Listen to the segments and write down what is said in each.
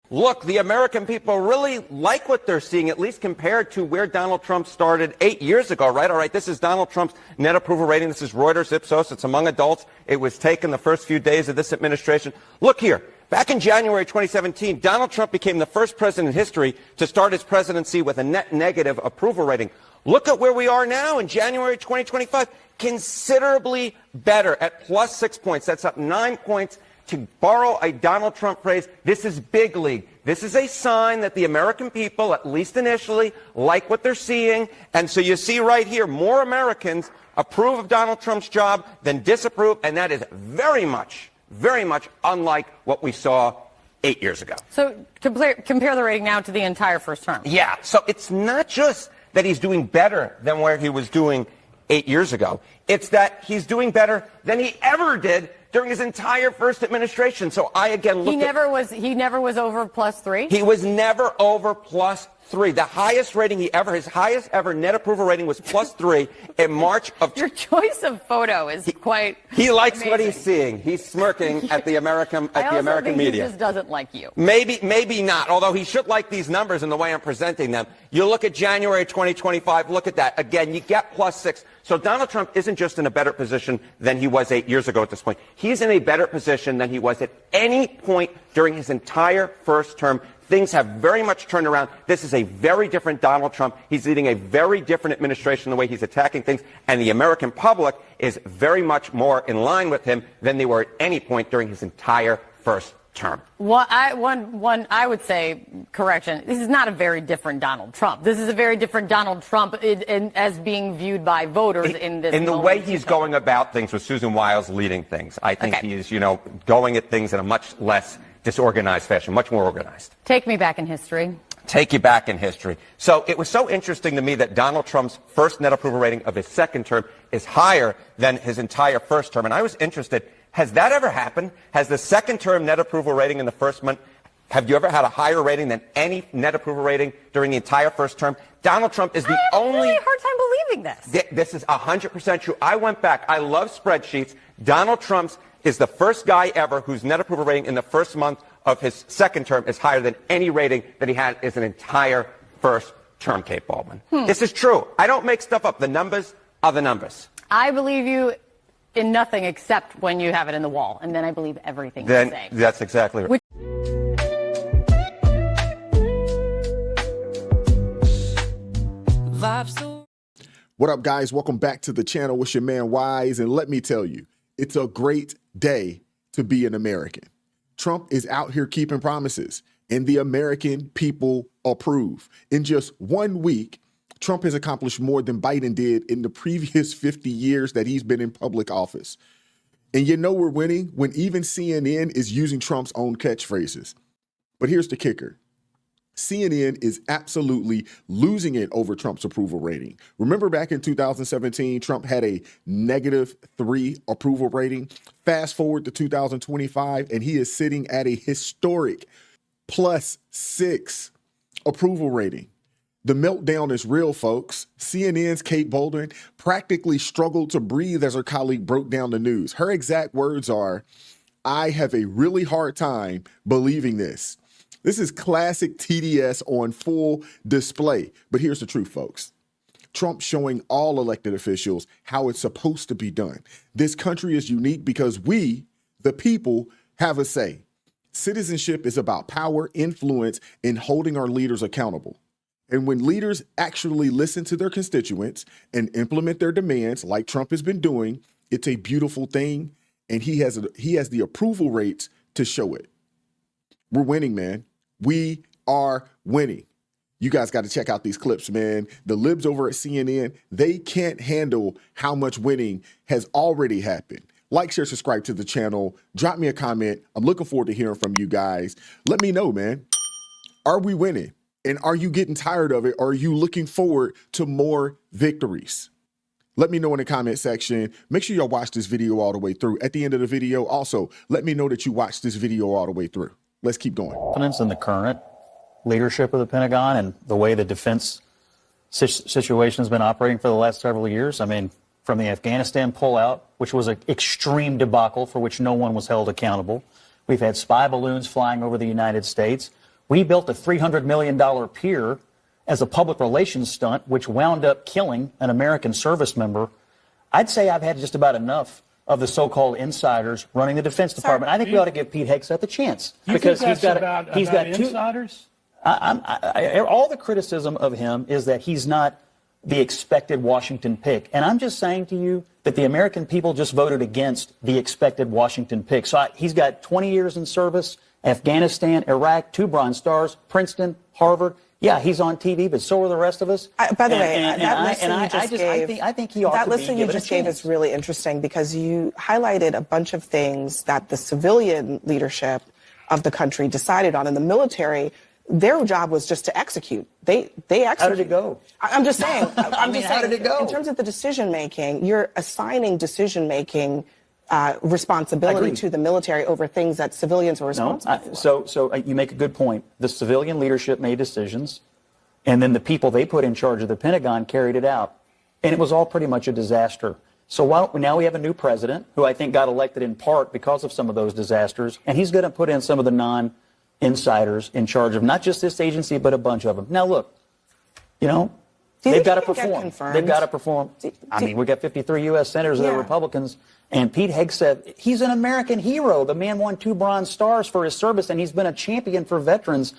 Look, the American people really like what they're seeing, at least compared to where Donald Trump started 8 years ago, right? All right, this is Donald Trump's net approval rating. This is Reuters Ipsos. It's among adults. It was taken the first few days of this administration. Look here. Back in January 2017, Donald Trump became the first president in history to start his presidency with a net negative approval rating. Look at where we are now in January 2025. Considerably better at plus 6 points. That's up 9 points. To borrow a Donald Trump phrase, this is big league. This is a sign that the American people, at least initially, like what they're seeing. And so you see right here, more Americans approve of Donald Trump's job than disapprove. And that is very much unlike what we saw 8 years ago. So compare the rating now to the entire first term. Yeah. So it's not just that he's doing better than where he was doing 8 years ago. It's that he's doing better than he ever did during his entire first administration. So I again look. He never was over plus 3. He was never over plus 3. The highest rating his highest ever net approval rating was plus 3 in March of. Your choice of photo is quite. He likes amazing. What he's seeing. He's smirking at the American media. He just doesn't like you. Maybe not. Although he should like these numbers and the way I'm presenting them. You look at January 2025. Look at that again. You get plus 6. So Donald Trump isn't just in a better position than he was 8 years ago at this point. He's in a better position than he was at any point during his entire first term. Things have very much turned around. This is a very different Donald Trump. He's leading a very different administration the way he's attacking things. And the American public is very much more in line with him than they were at any point during his entire first term. I would say, correction, this is not a very different Donald Trump. This is a very different Donald Trump as being viewed by voters in this. In the way he's going about things with Susan Wiles leading things. I think he's, going at things in a much less disorganized fashion, much more organized. Take me back in history. Take you back in history. So it was so interesting to me that Donald Trump's first net approval rating of his second term is higher than his entire first term. And I was interested, has that ever happened? Has the second term net approval rating in the first month, have you ever had a higher rating than any net approval rating during the entire first term? Donald Trump is the only. I have a really hard time believing this. This is 100% true. I went back. I love spreadsheets. Donald Trump's is the first guy ever whose net approval rating in the first month of his second term is higher than any rating that he had as an entire first term, Kate Baldwin. This is true. I don't make stuff up. The numbers are the numbers. I believe you in nothing except when you have it in the wall, and then I believe everything you say. That's exactly right. What up, guys? Welcome back to the channel. It's your man Wise, and let me tell you, it's a great day to be an American. Trump is out here keeping promises, and the American people approve. In just 1 week, Trump has accomplished more than Biden did in the previous 50 years that he's been in public office. And we're winning when even CNN is using Trump's own catchphrases. But here's the kicker. CNN is absolutely losing it over Trump's approval rating. Remember back in 2017, Trump had a -3 approval rating. Fast forward to 2025, and he is sitting at a historic +6 approval rating. The meltdown is real, folks. CNN's Kate Baldwin practically struggled to breathe as her colleague broke down the news. Her exact words are, "I have a really hard time believing this." This is classic TDS on full display. But here's the truth, folks. Trump showing all elected officials how it's supposed to be done. This country is unique because we, the people, have a say. Citizenship is about power, influence, and holding our leaders accountable. And when leaders actually listen to their constituents and implement their demands like Trump has been doing, it's a beautiful thing. And he has the approval rates to show it. We're winning, man. We are winning. You guys got to check out these clips, man. The libs over at CNN, they can't handle how much winning has already happened. Like, share, subscribe to the channel. Drop me a comment. I'm looking forward to hearing from you guys. Let me know, man. Are we winning? And are you getting tired of it? Or are you looking forward to more victories? Let me know in the comment section. Make sure y'all watch this video all the way through. At the end of the video, also, let me know that you watched this video all the way through. Let's keep going. Confidence in the current leadership of the Pentagon and the way the defense situation has been operating for the last several years. I mean, from the Afghanistan pullout, which was an extreme debacle for which no one was held accountable. We've had spy balloons flying over the United States. We built a $300 million pier as a public relations stunt, which wound up killing an American service member. I'd say I've had just about enough of the so-called insiders running the Defense Department. I think we ought to give Pete Hegseth a chance because he's got two insiders. All the criticism of him is that he's not the expected Washington pick, and I'm just saying to you that the American people just voted against the expected Washington pick. So he's got 20 years in service, Afghanistan, Iraq, 2 Bronze Stars, Princeton, Harvard. Yeah, he's on TV, but so are the rest of us. By the way, I think he ought that to list be given a chance. That list you just gave is really interesting because you highlighted a bunch of things that the civilian leadership of the country decided on. In the military, their job was just to execute. They execute. How did it go? I'm just saying. How did it go? In terms of the decision making, you're assigning decision making responsibility to the military over things that civilians are responsible for. So you make a good point. The civilian leadership made decisions, and then the people they put in charge of the Pentagon carried it out. And it was all pretty much a disaster. So now we have a new president who I think got elected in part because of some of those disasters, and he's going to put in some of the non-insiders in charge of not just this agency, but a bunch of them. Now, look, they've got to perform. They've got to perform. I mean, we got 53 U.S. senators that are Republicans. And Pete Hegseth, he's an American hero. The man won 2 Bronze Stars for his service, and he's been a champion for veterans.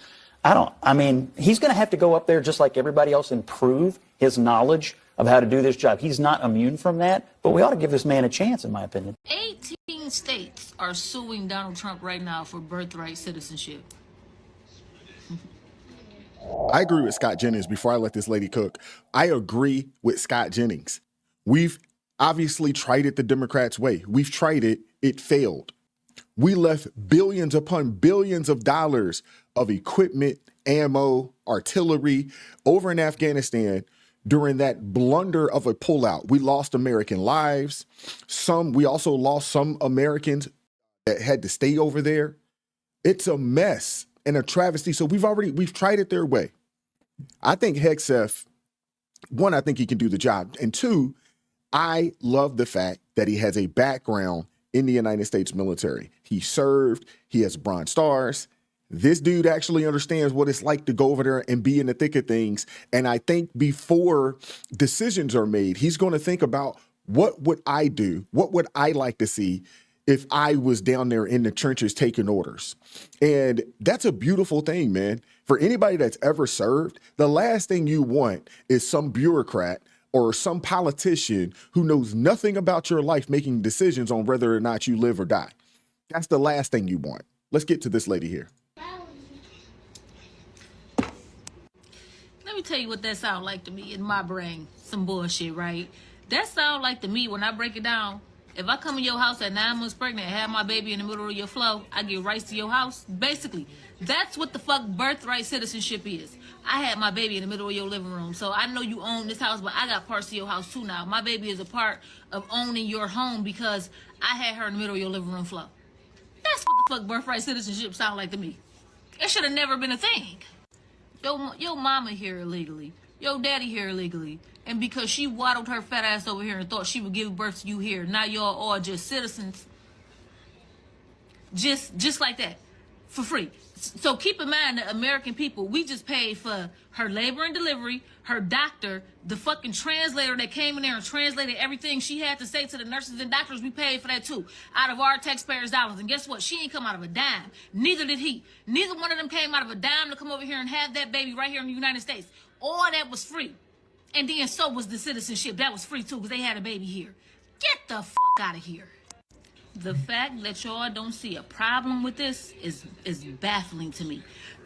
He's going to have to go up there just like everybody else and prove his knowledge of how to do this job. He's not immune from that, but we ought to give this man a chance, in my opinion. 18 states are suing Donald Trump right now for birthright citizenship. I agree with Scott Jennings. Before I let this lady cook, I agree with Scott Jennings. We've obviously tried it the Democrats' way. We've tried it. It failed. We left billions upon billions of dollars of equipment, ammo, artillery over in Afghanistan during that blunder of a pullout. We lost American lives. We also lost some Americans that had to stay over there. It's a mess and a travesty. So we've tried it their way. I think Hegseth, one, I think he can do the job. And 2, I love the fact that he has a background in the United States military. He served, he has Bronze Stars. This dude actually understands what it's like to go over there and be in the thick of things. And I think before decisions are made, he's going to think about what would I do? What would I like to see if I was down there in the trenches taking orders? And that's a beautiful thing, man. For anybody that's ever served, the last thing you want is some bureaucrat or some politician who knows nothing about your life making decisions on whether or not you live or die. That's the last thing you want. Let's get to this lady here. Let me tell you what that sounds like to me in my brain. Some bullshit, right? That sounds like to me when I break it down. If I come in your house at 9 months pregnant and have my baby in the middle of your flow, I get rights to your house. Basically, that's what the fuck birthright citizenship is. I had my baby in the middle of your living room, so I know you own this house, but I got parts of your house too now. My baby is a part of owning your home because I had her in the middle of your living room flow. That's what the fuck birthright citizenship sound like to me. It should have never been a thing. Your mama here illegally. Your daddy here illegally. And because she waddled her fat ass over here and thought she would give birth to you here, now y'all all just citizens. Just like that. For free. So keep in mind that American people, we just paid for her labor and delivery, her doctor, the fucking translator that came in there and translated everything she had to say to the nurses and doctors. We paid for that too, out of our taxpayers' dollars. And guess what? She ain't come out of a dime. Neither did he. Neither one of them came out of a dime to come over here and have that baby right here in the United States. All that was free. And then so was the citizenship. That was free too because they had a baby here. Get the fuck out of here. The fact that y'all don't see a problem with this is baffling to me.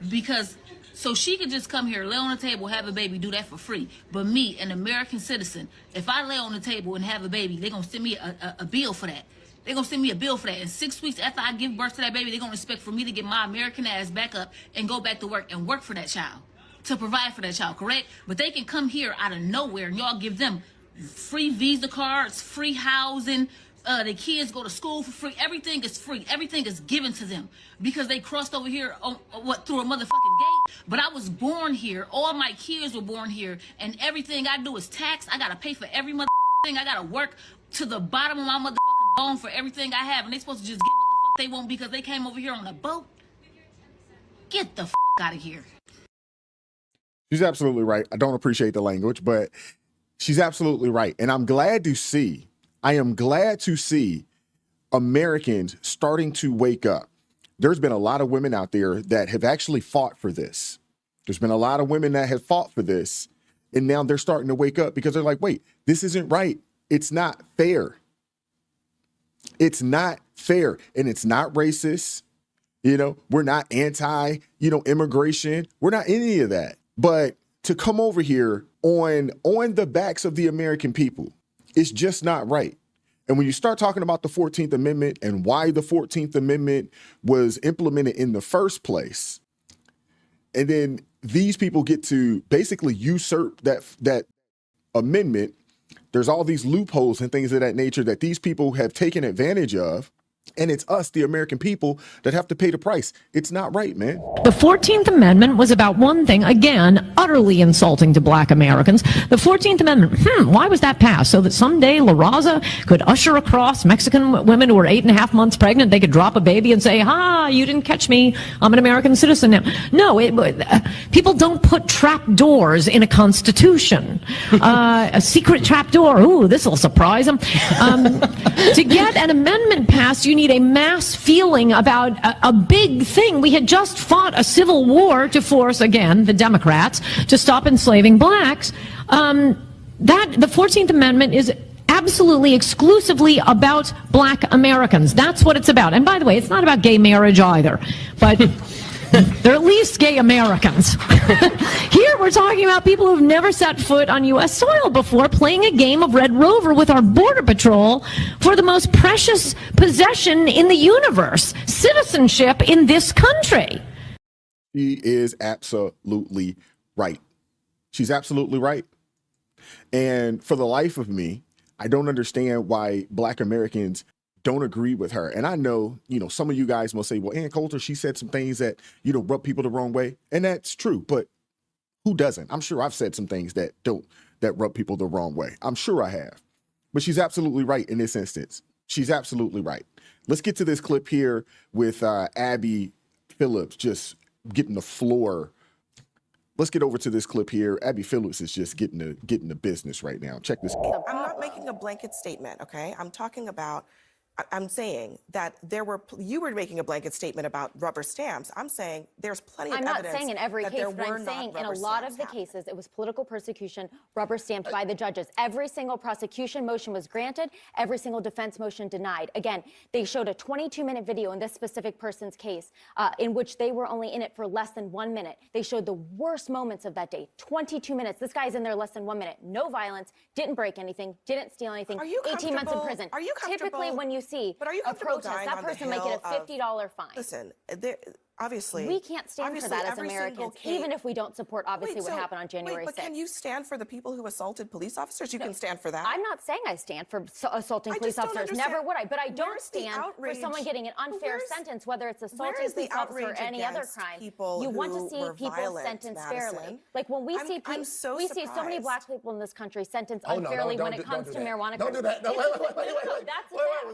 Because so she could just come here, lay on the table, have a baby, do that for free. But me, an American citizen, if I lay on the table and have a baby, they're going to send me a bill for that. They're going to send me a bill for that. And 6 weeks after I give birth to that baby, they're going to expect for me to get my American ass back up and go back to work and work for that child. To provide for that child, correct? But they can come here out of nowhere and y'all give them free Visa cards, free housing, the kids go to school for free. Everything is free. Everything is given to them because they crossed over here through a motherfucking gate. But I was born here. All my kids were born here, and everything I do is tax. I gotta pay for every motherfucking thing. I gotta work to the bottom of my motherfucking bone for everything I have, and they supposed to just get what the fuck they want because they came over here on a boat. Get the fuck out of here. She's absolutely right. I don't appreciate the language, but she's absolutely right. And I am glad to see Americans starting to wake up. There's been a lot of women out there that have actually fought for this. There's been a lot of women that have fought for this. And now they're starting to wake up because they're like, wait, this isn't right. It's not fair. It's not fair. And it's not racist. We're not anti, immigration. We're not any of that. But to come over here on the backs of the American people, it's just not right. And when you start talking about the 14th Amendment and why the 14th Amendment was implemented in the first place, and then these people get to basically usurp that amendment, there's all these loopholes and things of that nature that these people have taken advantage of. And it's us, the American people, that have to pay the price. It's not right, man. The 14th Amendment was about one thing, again, utterly insulting to black Americans. The 14th Amendment, why was that passed? So that someday La Raza could usher across Mexican women who were 8.5 months pregnant. They could drop a baby and say, you didn't catch me. I'm an American citizen now. No, people don't put trap doors in a constitution. A secret trap door. Ooh, this will surprise them. To get an amendment passed, you need a mass feeling about a big thing. We had just fought a civil war to force, again, the Democrats to stop enslaving blacks. The 14th Amendment is absolutely exclusively about black Americans. That's what it's about. And by the way, it's not about gay marriage either. But they're at least gay Americans. Here we're talking about people who've never set foot on U.S. soil before, playing a game of Red Rover with our Border Patrol for the most precious possession in the universe, citizenship in this country. She is absolutely right. She's absolutely right. And for the life of me, I don't understand why black Americans don't agree with her. And I know, some of you guys will say, well, Ann Coulter, she said some things that, rub people the wrong way. And that's true. But who doesn't? I'm sure I've said some things that rub people the wrong way. I'm sure I have. But she's absolutely right in this instance. She's absolutely right. Let's get to this clip here with Abby Phillips just getting the floor. Let's get over to this clip here. Abby Phillips is just getting the business right now. Check this out. I'm not making a blanket statement, okay? I'm saying that you were making a blanket statement about rubber stamps. I'm saying there's plenty of evidence. I'm not saying in every case, but I'm saying in a lot of the cases, it was political persecution, rubber stamped by the judges. Every single prosecution motion was granted. Every single defense motion denied. Again, they showed a 22-minute video in this specific person's case in which they were only in it for less than 1 minute. They showed the worst moments of that day. 22 minutes. This guy's in there less than 1 minute. No violence. Didn't break anything. Didn't steal anything. 18 months in prison. Are you comfortable? Typically, when you see a protest, that person might get a $50 fine. Listen, obviously, we can't stand for that as Americans, even if we don't support, obviously, what happened on January 6th. But can you stand for the people who assaulted police officers? You can stand for that. I'm not saying I stand for assaulting police officers. Never would I. But I don't stand for someone getting an unfair sentence, whether it's assaulting a police officer or any other crime. You want to see people sentenced fairly. Like when we see so many black people in this country sentenced unfairly when it comes to marijuana. Don't do that. No,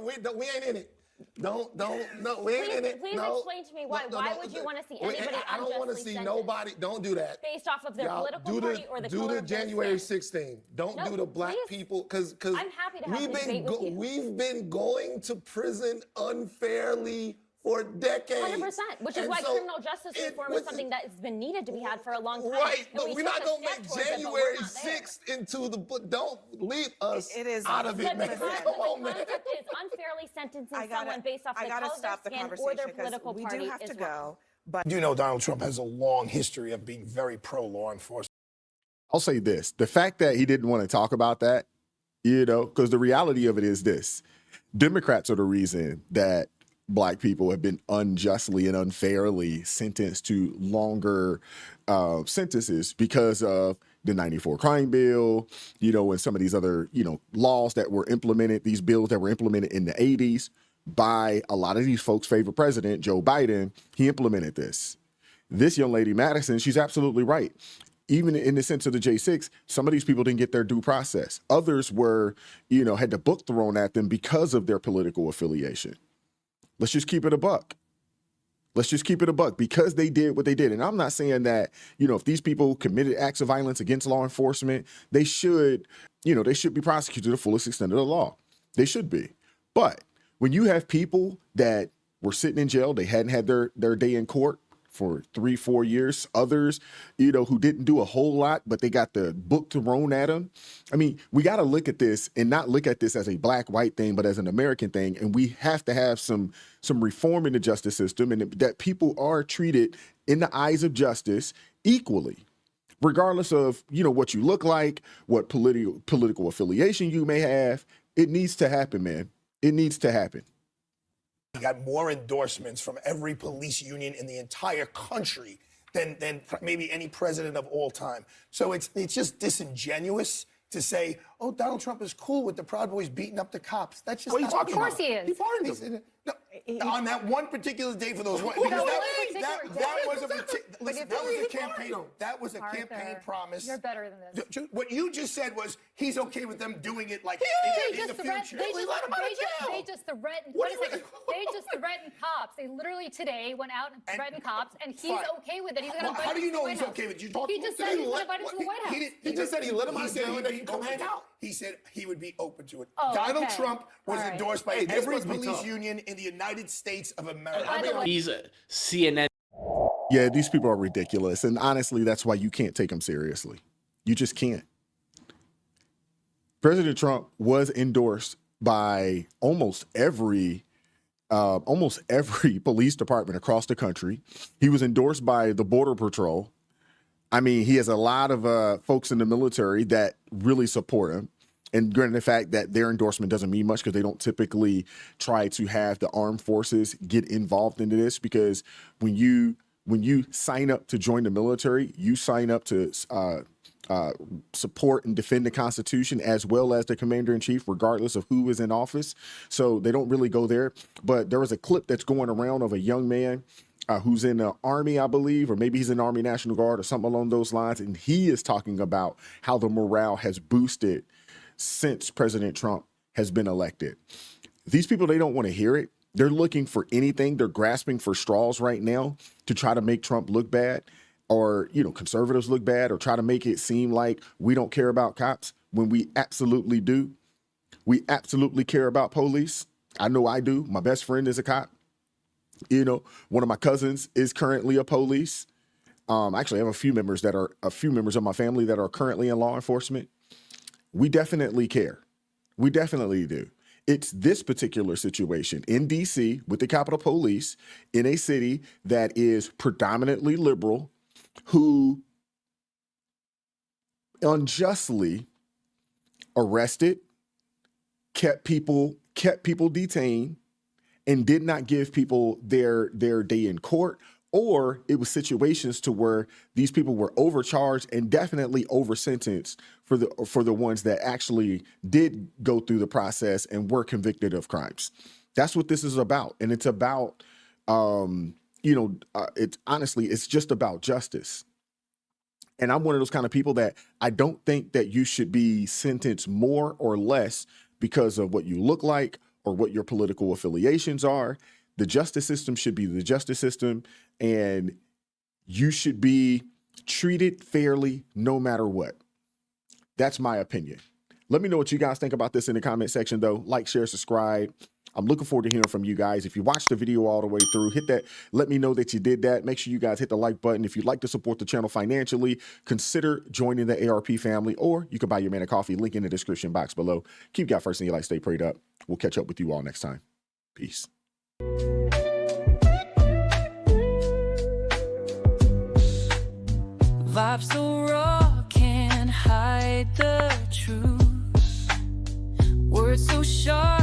wait. We ain't in it. No, we ain't in it. Please explain to me why. Why would you want to see anybody unjustly I don't want to see nobody. Don't do that. Based off of their political party or the color of their skin. Do the January 16th. Don't do the black people because I'm happy to have a debate with you. We've been going to prison unfairly for decades. 100%, which is why criminal justice reform is something that has been needed to be had for a long time. Right, but we're not going to make January 6th into the book. Don't leave us out of it, man. Come on, man. The concept is unfairly sentencing someone based off the color of their skin or their political party. We do have to go. But you know Donald Trump has a long history of being very pro-law enforcement. I'll say this. The fact that he didn't want to talk about that, because the reality of it is this. Democrats are the reason that Black people have been unjustly and unfairly sentenced to longer sentences because of the 94 crime bill, and some of these other, laws that were implemented, these bills that were implemented in the 80s by a lot of these folks' favorite president, Joe Biden. He implemented this. This young lady, Madison, she's absolutely right. Even in the sense of the J6, some of these people didn't get their due process. Others were, had the book thrown at them because of their political affiliation. Let's just keep it a buck. Let's just keep it a buck, because they did what they did. And I'm not saying that, if these people committed acts of violence against law enforcement, they should be prosecuted to the fullest extent of the law. They should be. But when you have people that were sitting in jail, they hadn't had their day in court for 3-4 years, others, who didn't do a whole lot, but they got the book thrown at them. I mean, we got to look at this and not look at this as a black-white thing, but as an American thing. And we have to have some reform in the justice system, and that people are treated in the eyes of justice equally, regardless of, what you look like, what political affiliation you may have. It needs to happen, man. It needs to happen. He got more endorsements from every police union in the entire country than maybe any president of all time. So it's just disingenuous to say, oh, Donald Trump is cool with the Proud Boys beating up the cops. That's just not Of course he is. He pardoned them. On that one particular day for those one, because that was a campaign. That was a campaign promise. You're better than this. What you just said was he's okay with them doing it like in the future. They just threatened. They just threatened cops. They literally today went out and threatened cops, and he's okay with it. He's going to. How do you know he's okay with it? You talked to him? He just said he's going to invite him to the White House. He just said he let him out there and he can come hang out. He said he would be open to it. Oh, Donald Trump was endorsed by every police union in the United States of America. He's CNN. Yeah, these people are ridiculous. And honestly, that's why you can't take them seriously. You just can't. President Trump was endorsed by almost every police department across the country. He was endorsed by the Border Patrol. I mean, he has a lot of folks in the military that really support him. And granted, the fact that their endorsement doesn't mean much because they don't typically try to have the armed forces get involved into this, because when you sign up to join the military, you sign up to support and defend the Constitution as well as the commander-in-chief, regardless of who is in office. So they don't really go there. But there was a clip that's going around of a young man who's in the Army, I believe, or maybe he's in the Army National Guard or something along those lines. And he is talking about how the morale has boosted since President Trump has been elected. These people, they don't want to hear it. They're looking for anything. They're grasping for straws right now to try to make Trump look bad, or, conservatives look bad, or try to make it seem like we don't care about cops when we absolutely do. We absolutely care about police. I know I do. My best friend is a cop. One of my cousins is currently a police. Actually, I have a few members of my family that are currently in law enforcement. We definitely care. We definitely do. It's this particular situation in D.C. with the Capitol Police in a city that is predominantly liberal, who unjustly arrested, kept people detained, and did not give people their day in court. Or it was situations to where these people were overcharged and definitely over-sentenced for the ones that actually did go through the process and were convicted of crimes. That's what this is about. And it's about, it's just about justice. And I'm one of those kind of people that I don't think that you should be sentenced more or less because of what you look like or what your political affiliations are. The justice system should be the justice system, and you should be treated fairly no matter what. That's my opinion. Let me know what you guys think about this in the comment section, though. Like, share, subscribe. I'm looking forward to hearing from you guys. If you watched the video all the way through, hit that. Let me know that you did that. Make sure you guys hit the like button. If you'd like to support the channel financially, consider joining the ARP family, or you can buy your man a coffee. Link in the description box below. Keep God first in your life. Stay prayed up. We'll catch up with you all next time. Peace. Vibes so raw, can't hide the truth. Words so sharp.